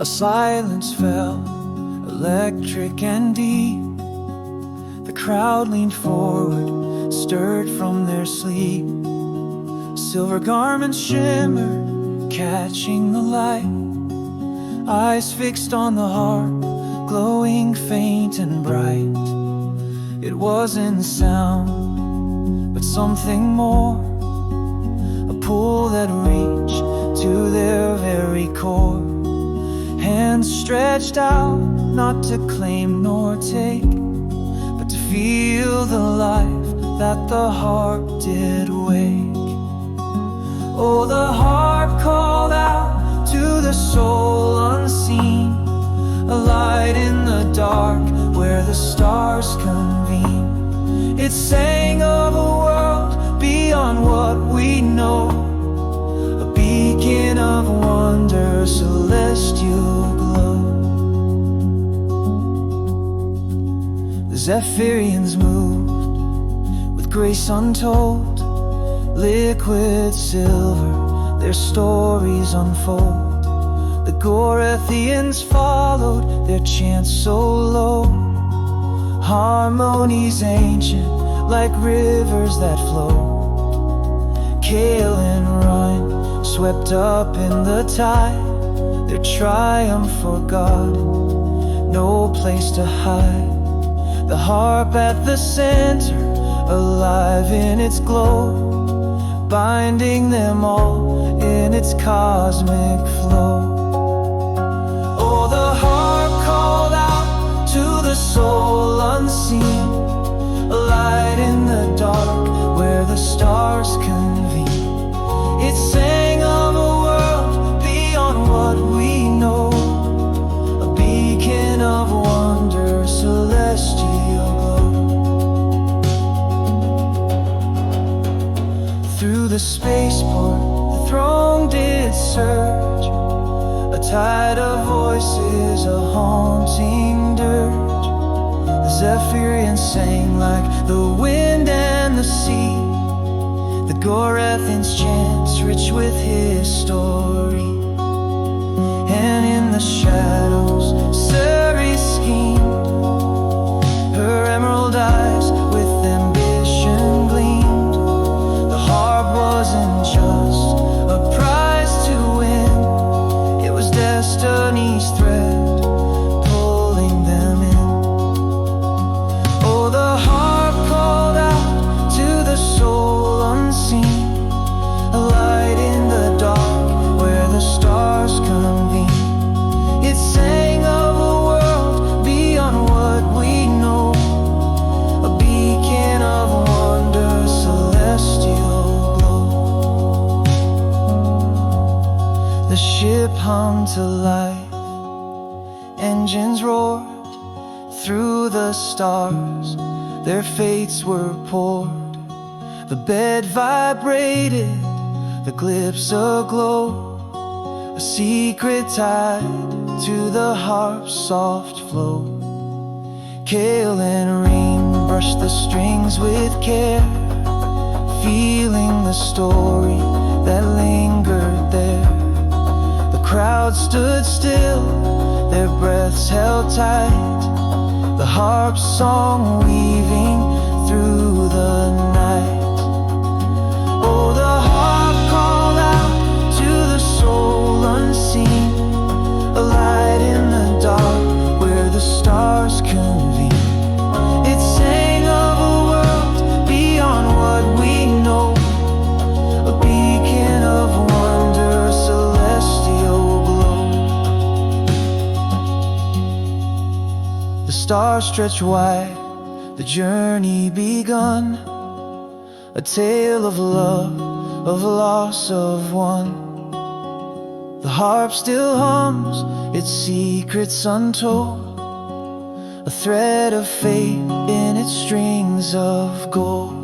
A silence fell, electric and deep. The crowd leaned forward, stirred from their sleep. Silver garments shimmered, catching the light. Eyes fixed on the harp, glowing faint and bright. It wasn't sound, but something more. A pull that reached to their very core. Hands stretched out, not to claim nor take, but to feel the life that the harp did wake. Oh, the harp called out to the soul unseen, a light in the dark where the stars convene. It sang of a world beyond what we know, a beacon of wonder, celestial glow. The Zephyrians moved with grace untold, liquid silver, their stories unfold. The Gorathians followed, their chants so low, harmonies ancient like rivers that flow. Kale and rhyme swept up in the tide, their triumph for God, no place to hide. The harp at the center, alive in its glow, binding them all in its cosmic flow. Oh, the harp called out to the soul unseen, a light in the dark where the stars convene. It sang of a world beyond what we know, a beacon of wonder, celestial glow. Through the spaceport, the throng did surge, a tide of voices, a haunting dirge. The Zephyrians sang like the wind and the sea, the Gorathians chants rich with his story. And in the shadows, Ceres schemed, her emerald eyes with ambition gleamed. The harp wasn't just a prize to win, it was destiny's thread pulling them in. Oh, the harp called out to the soul unseen, a light in the dark where the stars convene. It sang of a world beyond what we know, a beacon of wonder, celestial glow. The ship hummed to life, engines roared through the stars, their fates were poured. The bed vibrated, the glips aglow, a secret tied to the harp's soft flow. Kale and rain brushed the strings with care, feeling the story that lingered there. The crowd stood still, their breaths held tight, the harp's song weaving through the night. Oh, the harp called out to the soul unseen, a light in the dark where the stars convene. It sang of a world beyond what we know, a beacon of wonder, celestial glow. The stars stretched wide, the journey begun, a tale of love, of loss of one. The harp still hums, its secrets untold, a thread of fate in its strings of gold.